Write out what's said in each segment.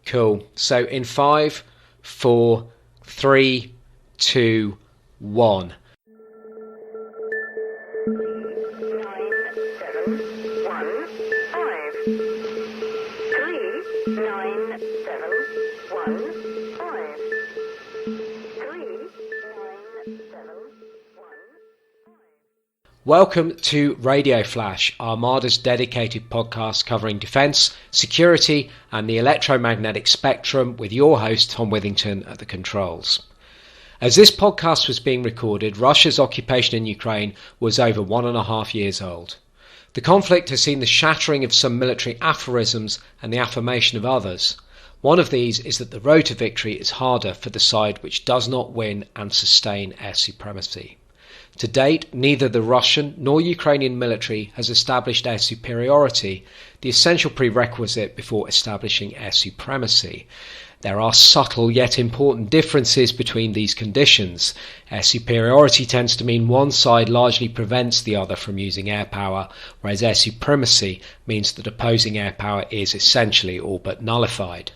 Cool. So in 5, 4, 3, 2, 1. 9, 7, 1, 5. Welcome to Radioflash, Armada's dedicated podcast covering defence, security and the electromagnetic spectrum, with your host Tom Withington at the controls. As this podcast was being recorded, Russia's occupation in Ukraine was over 1.5 years old. The conflict has seen the shattering of some military aphorisms and the affirmation of others. One of these is that the road to victory is harder for the side which does not win and sustain air supremacy. To date, neither the Russian nor Ukrainian military has established air superiority, the essential prerequisite before establishing air supremacy. There are subtle yet important differences between these conditions. Air superiority tends to mean one side largely prevents the other from using air power, whereas air supremacy means that opposing air power is essentially all but nullified.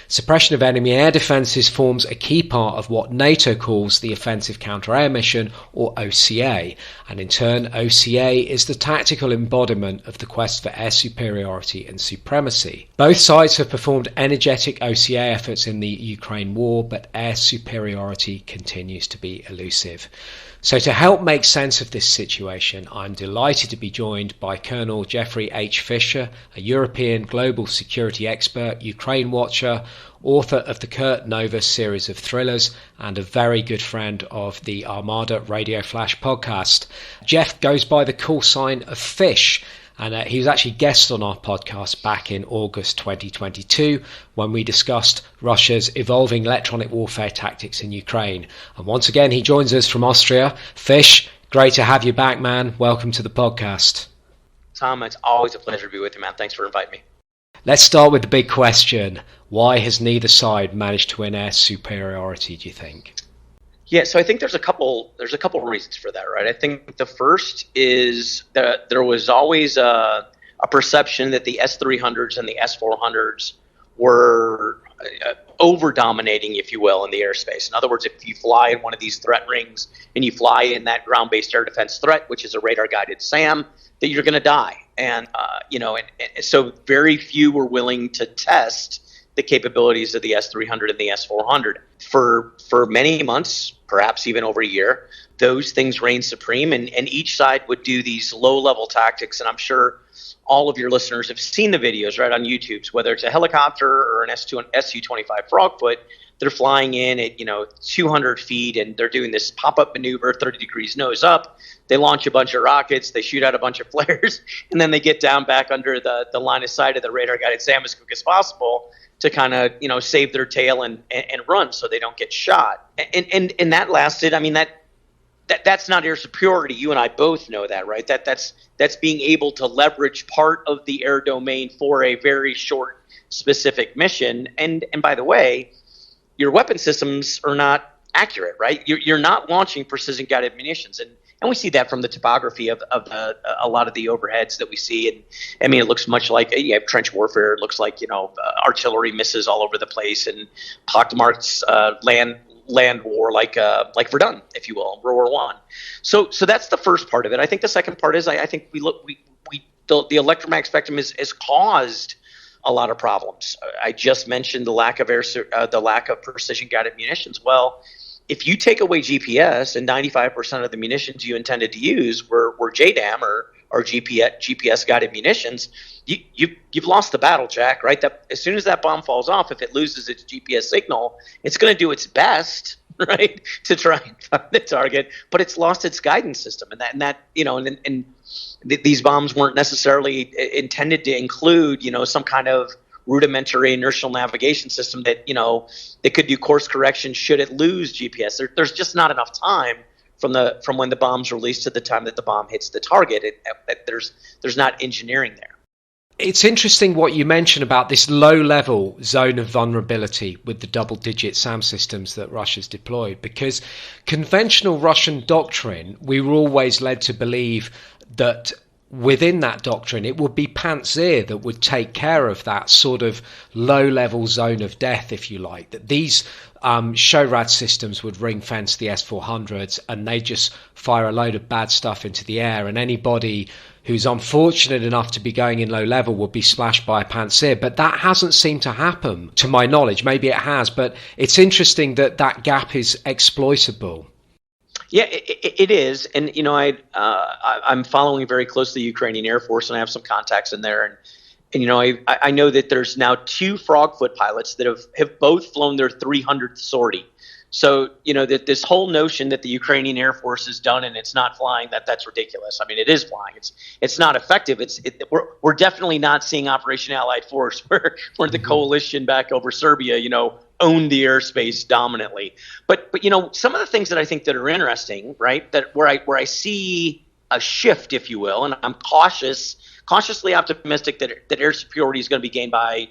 Suppression of enemy air defences forms a key part of what NATO calls the Offensive Counter-Air Mission, or OCA, and in turn OCA is the tactical embodiment of the quest for air superiority and supremacy. Both sides have performed energetic OCA efforts in the Ukraine war, but air superiority continues to be elusive. So to help make sense of this situation, I'm delighted to be joined by Colonel Jeffrey H. Fisher, a European global security expert, Ukraine watcher, author of the Kurt Novus series of thrillers, and a very good friend of the Armada Radioflash podcast. Jeff goes by the call sign of Fish, and he was actually guest on our podcast back in August 2022 when we discussed Russia's evolving electronic warfare tactics in Ukraine. And once again, he joins us from Austria. Fish, great to have you back, man. Welcome to the podcast. Tom, it's always a pleasure to be with you, man. Thanks for inviting me. Let's start with the big question. Why has neither side managed to win air superiority, do you think? Yeah, so I think there's a couple reasons for that, right? I think the first is that there was always a perception that the S-300s and the S-400s were over-dominating, if you will, in the airspace. In other words, if you fly in one of these threat rings and you fly in that ground-based air defense threat, which is a radar-guided SAM, that you're going to die. And so very few were willing to test the capabilities of the S-300 and the S-400. For many months, perhaps even over a year, those things reigned supreme, and each side would do these low-level tactics. And I'm sure all of your listeners have seen the videos right on YouTube, whether it's a helicopter or an Su-25 Frogfoot. They're flying in at 200 feet, and they're doing this pop-up maneuver, 30 degrees nose up. They launch a bunch of rockets, they shoot out a bunch of flares, and then they get down back under the line of sight of the radar-guided SAM as quick as possible to kind of save their tail and run so they don't get shot. And that lasted. I mean, that's not air superiority. You and I both know that, right? That's being able to leverage part of the air domain for a very short, specific mission. And by the way, your weapon systems are not accurate, right? You're not launching precision guided munitions, and we see that from the topography of a lot of the overheads that we see. And I mean, it looks much like you have trench warfare. It looks like artillery misses all over the place, and pockmarks land war like Verdun, if you will, World War I. So that's the first part of it. I think the second part is I think the electromagnetic spectrum has caused a lot of problems. I just mentioned the lack of precision guided munitions. Well, if you take away GPS and 95% of the munitions you intended to use were JDAM or GPS guided munitions, you've lost the battle, Jack, right? That as soon as that bomb falls off, if it loses its GPS signal, it's going to do its best, right, to try and find the target, but it's lost its guidance system, and these bombs weren't necessarily intended to include, some kind of rudimentary inertial navigation system that could do course correction should it lose GPS. There's just not enough time from when the bomb's released to the time that the bomb hits the target. There's not engineering there. It's interesting what you mentioned about this low-level zone of vulnerability with the double-digit SAM systems that Russia's deployed, because conventional Russian doctrine, we were always led to believe that within that doctrine, it would be Panzer that would take care of that sort of low-level zone of death, if you like, that these SHORAD systems would ring fence the S-400s and they just fire a load of bad stuff into the air, and anybody who's unfortunate enough to be going in low level would be splashed by a Panzer. But that hasn't seemed to happen, to my knowledge. Maybe it has, but it's interesting that that gap is exploitable. Yeah, it is, and I'm following very closely the Ukrainian Air Force, and I have some contacts in there, and I know that there's now 2 Frogfoot pilots that have both flown their 300th sortie. So that this whole notion that the Ukrainian Air Force is done and it's not flying, that's ridiculous. I mean, it is flying. It's not effective. We're definitely not seeing Operation Allied Force where the coalition back over Serbia, owned the airspace dominantly. But some of the things that I think that are interesting, right? That where I see a shift, if you will, and I'm cautiously optimistic that air superiority is going to be gained by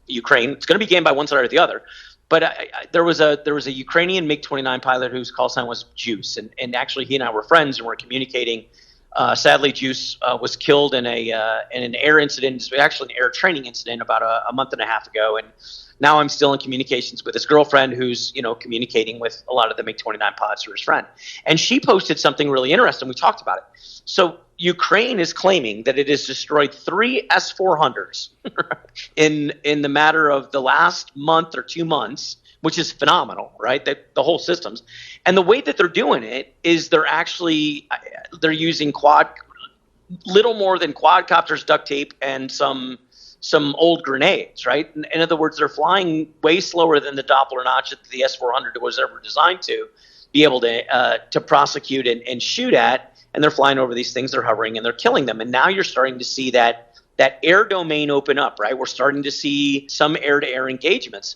Ukraine. It's going to be gained by one side or the other. But there was a Ukrainian MiG-29 pilot whose call sign was Juice, and actually he and I were friends and were communicating. Sadly, Juice was killed in an air incident, actually an air training incident, about a month and a half ago. And now I'm still in communications with his girlfriend, who's communicating with a lot of the MiG-29 pilots who are his friend. And she posted something really interesting. We talked about it. So Ukraine is claiming that it has destroyed 3 S-400s in the matter of the last month or 2 months, which is phenomenal, right? The whole systems. And the way that they're doing it is they're using little more than quadcopters, duct tape, and some old grenades, right? In other words, they're flying way slower than the Doppler notch that the S-400 was ever designed to be able to prosecute and shoot at. And they're flying over these things, they're hovering, and they're killing them. And now you're starting to see that air domain open up, right? We're starting to see some air-to-air engagements.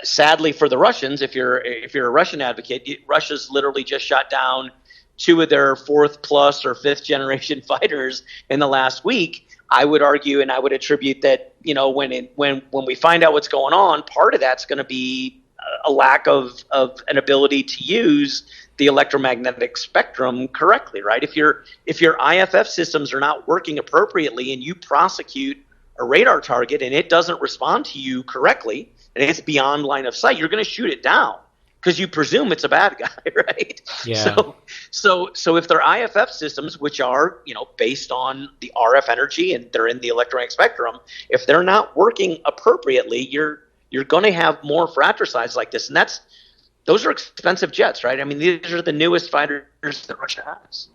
Sadly for the Russians, if you're a Russian advocate, Russia's literally just shot down 2 of their 4th plus or 5th generation fighters in the last week. I would argue, and I would attribute that when we find out what's going on, part of that's going to be a lack of an ability to use the electromagnetic spectrum correctly, right? If your IFF systems are not working appropriately and you prosecute a radar target and it doesn't respond to you correctly and it's beyond line of sight, you're going to shoot it down because you presume it's a bad guy, right? Yeah. So if their IFF systems, which are based on the RF energy and they're in the electromagnetic spectrum, if they're not working appropriately, you're going to have more fratricides like this, and those are expensive jets, right? I mean, these are the newest fighters that Russia has.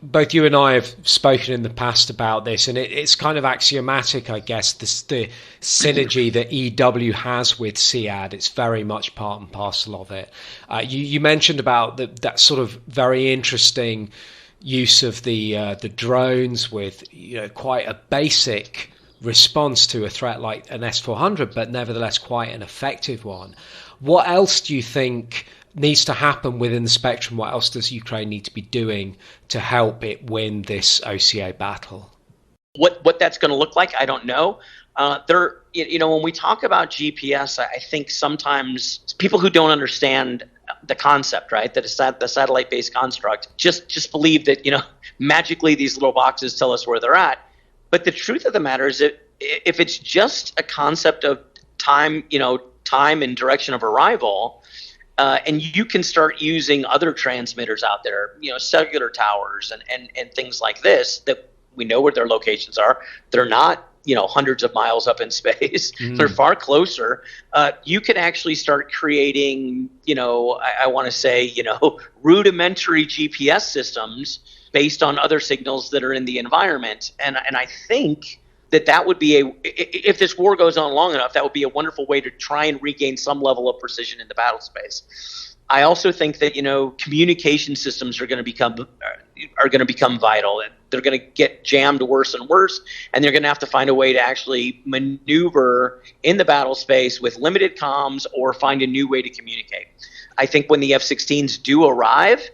Both you and I have spoken in the past about this, and it's kind of axiomatic, I guess, the synergy that EW has with SEAD. It's very much part and parcel of it. You mentioned about that sort of very interesting use of the drones with quite a basic response to a threat like an S-400, but nevertheless quite an effective one. What else do you think needs to happen within the spectrum? What else does Ukraine need to be doing to help it win this OCA battle? What that's going to look like, I don't know. When we talk about GPS, I think sometimes people who don't understand the concept, right, that the satellite-based construct, just believe that magically these little boxes tell us where they're at. But the truth of the matter is that if it's just a concept of time and direction of arrival, and you can start using other transmitters out there, cellular towers and things like this, that we know where their locations are. They're not, hundreds of miles up in space. They're far closer. You can actually start creating, I want to say, rudimentary GPS systems based on other signals that are in the environment. And I think that would be if this war goes on long enough, that would be a wonderful way to try and regain some level of precision in the battle space. I also think that communication systems are going to become vital. They're going to get jammed worse and worse, and they're going to have to find a way to actually maneuver in the battle space with limited comms or find a new way to communicate. I think when the F-16s do arrive,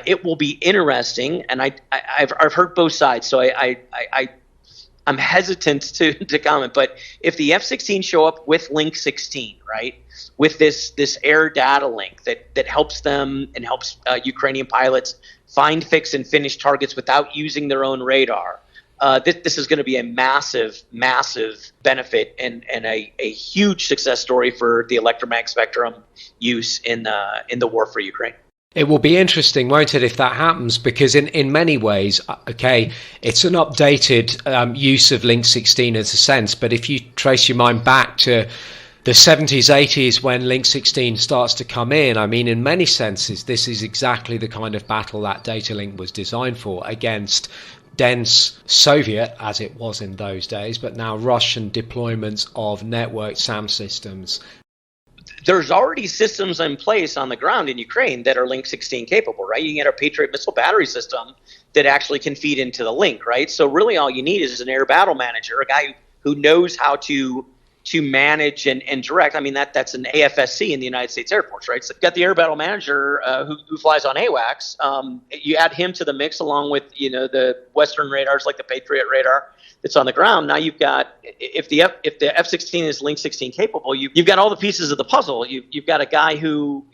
it will be interesting, and I've heard both sides, so I I'm hesitant to comment, but if the F-16 show up with Link 16, right, with this air data link that helps them and helps Ukrainian pilots find, fix, and finish targets without using their own radar, this is going to be a massive benefit and a huge success story for the electromagnetic spectrum use in the war for Ukraine. It will be interesting, won't it, if that happens? Because in many ways, okay, it's an updated use of Link 16 in a sense, but if you trace your mind back to the 70s, 80s, when Link 16 starts to come in, I mean, in many senses, this is exactly the kind of battle that data link was designed for, against dense Soviet, as it was in those days, but now Russian deployments of networked SAM systems. There's already systems in place on the ground in Ukraine that are Link 16 capable, right? You can get a Patriot missile battery system that actually can feed into the link, right? So really all you need is an air battle manager, a guy who knows how to manage and direct. I mean, that's an AFSC in the United States Air Force, right? So you've got the air battle manager who flies on AWACS. You add him to the mix along with, the Western radars like the Patriot radar that's on the ground. Now you've got, if the F-16 is Link 16 capable, you've got all the pieces of the puzzle. You've got a guy who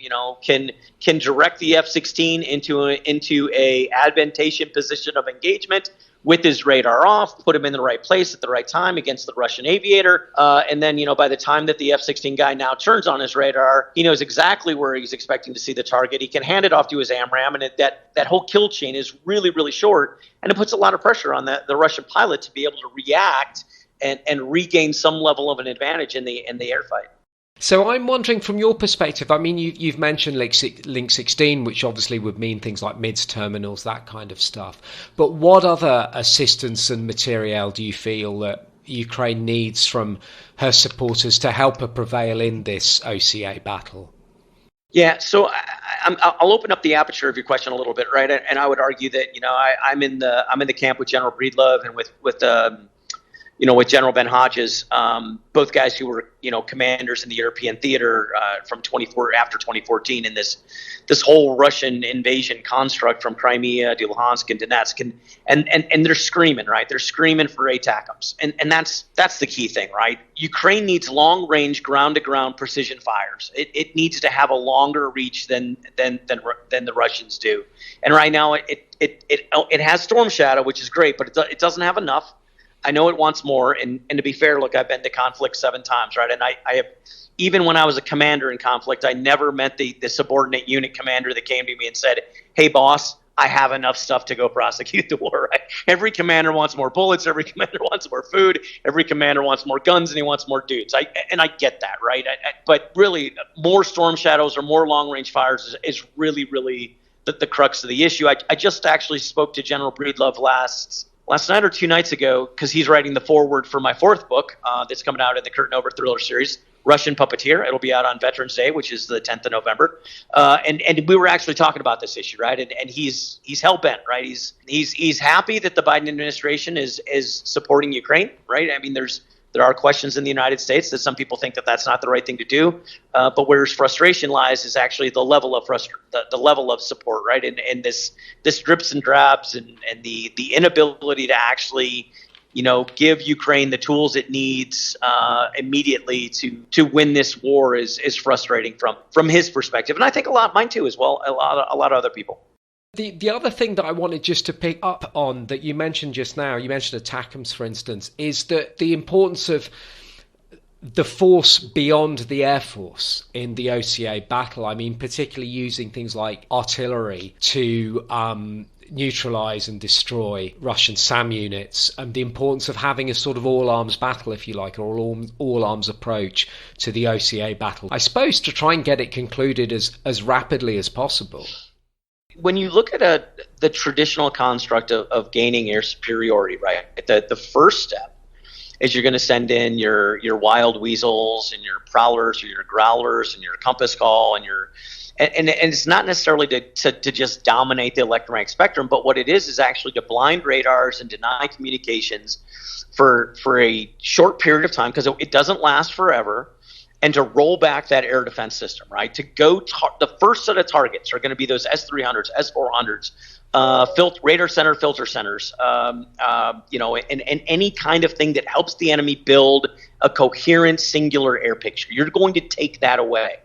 can direct the F-16 into a advantageous position of engagement with his radar off, put him in the right place at the right time against the Russian aviator. And then, by the time that the F-16 guy now turns on his radar, he knows exactly where he's expecting to see the target. He can hand it off to his AMRAAM, and that whole kill chain is really, really short. And it puts a lot of pressure on the Russian pilot to be able to react and regain some level of an advantage in the air fight. So I'm wondering, from your perspective, I mean, you've mentioned Link 16, which obviously would mean things like MIDS terminals, that kind of stuff. But what other assistance and materiel do you feel that Ukraine needs from her supporters to help her prevail in this OCA battle? Yeah, so I'll open up the aperture of your question a little bit, right? And I would argue that I'm in the camp with General Breedlove and with General Ben Hodges, both guys who were, commanders in the European theater after 2014 in this whole Russian invasion construct from Crimea to Luhansk and Donetsk, and they're screaming, right? They're screaming for ATACMS, and that's the key thing, right? Ukraine needs long range ground to ground precision fires. It needs to have a longer reach than the Russians do, and right now it has Storm Shadow, which is great, but it doesn't have enough. I know it wants more, and to be fair, look, I've been to conflict 7 times, right? And I have, even when I was a commander in conflict, I never met the subordinate unit commander that came to me and said, "Hey, boss, I have enough stuff to go prosecute the war." Right? Every commander wants more bullets. Every commander wants more food. Every commander wants more guns, and he wants more dudes. I get that, right? But really, more Storm Shadows or more long-range fires is really, really the crux of the issue. I just actually spoke to General Breedlove last night or 2 nights ago, because he's writing the foreword for my 4th book that's coming out in the Curtain Over thriller series, Russian Puppeteer. It'll be out on Veterans Day, which is the 10th of November. And we were actually talking about this issue, right? And he's hell-bent, right? He's happy that the Biden administration is supporting Ukraine, right? I mean, there are questions in the United States that some people think that that's not the right thing to do. But where his frustration lies is actually the level of the level of support, right? And this drips and drabs and the inability to actually, give Ukraine the tools it needs immediately to win this war is frustrating from his perspective, and I think a lot mine too as well. A lot of other people. The other thing that I wanted just to pick up on that you mentioned just now, you mentioned ATACMS, for instance, is that the importance of the force beyond the Air Force in the OCA battle. I mean, particularly using things like artillery to neutralize and destroy Russian SAM units, and the importance of having a sort of all-arms battle, if you like, or all-arms approach to the OCA battle. I suppose to try and get it concluded as rapidly as possible. When you look at the traditional construct of gaining air superiority, right, the first step is you're going to send in your wild weasels and your prowlers or your growlers and your compass call and it's not necessarily to just dominate the electromagnetic spectrum, but what it is actually to blind radars and deny communications for a short period of time, because it doesn't last forever. and to roll back that air defense system, right? To go, the first set of targets are going to be those S-300s, S-400s, radar center, filter centers, and any kind of thing that helps the enemy build a coherent, singular air picture. You're going to take that away.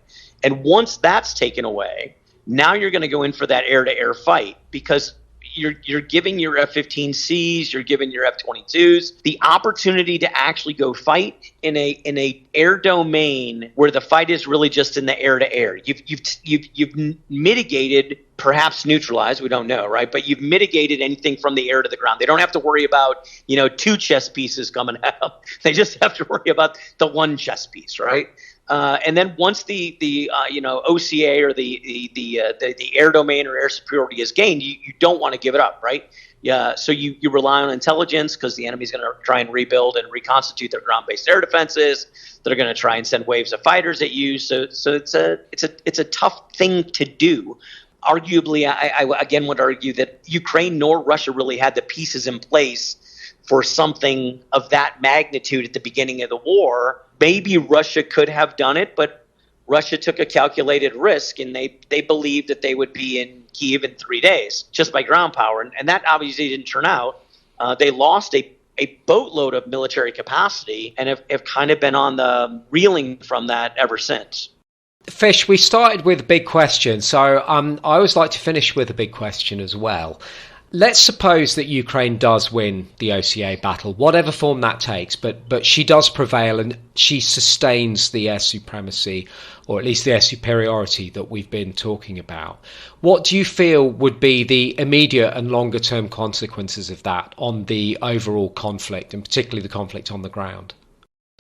And once that's taken away, now you're going to go in for that air-to-air fight, because you're giving your F-15Cs, you're giving your F-22s the opportunity to actually go fight in a air domain where the fight is really just in the air-to-air. You've mitigated, perhaps neutralized, we don't know, right? But you've mitigated anything from the air to the ground. They don't have to worry about, two chess pieces coming at them. They just have to worry about the one chess piece, right? And then once the OCA or the air domain or air superiority is gained, you don't want to give it up, right? Yeah. So you rely on intelligence, because the enemy's going to try and rebuild and reconstitute their ground-based air defenses. They're going to try and send waves of fighters at you. So it's a tough thing to do. Arguably, I again would argue that Ukraine nor Russia really had the pieces in place for something of that magnitude at the beginning of the war. Maybe Russia could have done it, but Russia took a calculated risk, and they believed that they would be in Kyiv in 3 days just by ground power. And that obviously didn't turn out. They lost a boatload of military capacity and have kind of been on the reeling from that ever since. Fish, we started with a big question, so I always like to finish with a big question as well. Let's suppose that Ukraine does win the OCA battle, whatever form that takes, but she does prevail and she sustains the air supremacy, or at least the air superiority that we've been talking about. What do you feel would be the immediate and longer term consequences of that on the overall conflict, and particularly the conflict on the ground?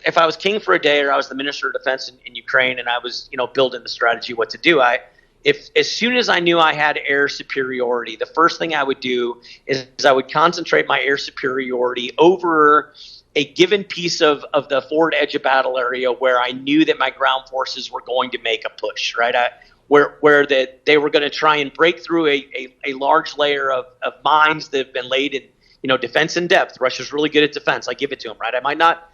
If I was king for a day, or I was the Minister of Defense in Ukraine, and I was, building the strategy what to do, if as soon as I knew I had air superiority, the first thing I would do is I would concentrate my air superiority over a given piece of the forward edge of battle area where I knew that my ground forces were going to make a push, right? Where they were going to try and break through a large layer of mines that have been laid in, defense in depth. Russia's really good at defense. I give it to them, right? I might not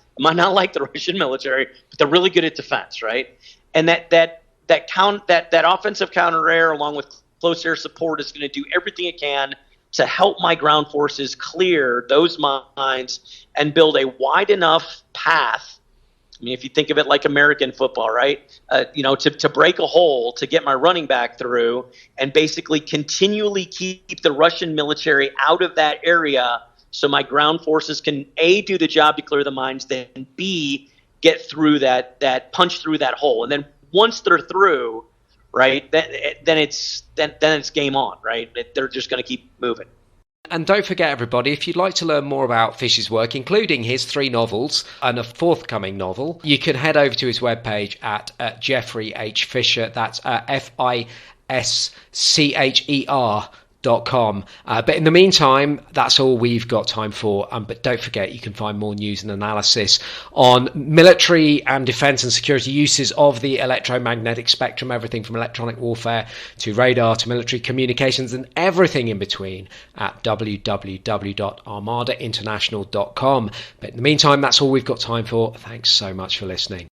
like the Russian military, but they're really good at defense, right? And that offensive counter air, along with close air support, is going to do everything it can to help my ground forces clear those mines and build a wide enough path. I mean, if you think of it like American football, right? To break a hole, to get my running back through, and basically continually keep the Russian military out of that area, so my ground forces can A, do the job to clear the mines, then B, get through that punch through that hole, and then once they're through, right, then it's game on, right? They're just going to keep moving. And don't forget, everybody, if you'd like to learn more about Fish's work, including his 3 novels and a forthcoming novel, you can head over to his webpage at Jeffrey H. Fisher. That's FISCHER.com. But in the meantime, that's all we've got time for. But don't forget, you can find more news and analysis on military and defense and security uses of the electromagnetic spectrum, everything from electronic warfare to radar to military communications and everything in between at www.armadainternational.com. But in the meantime, that's all we've got time for. Thanks so much for listening.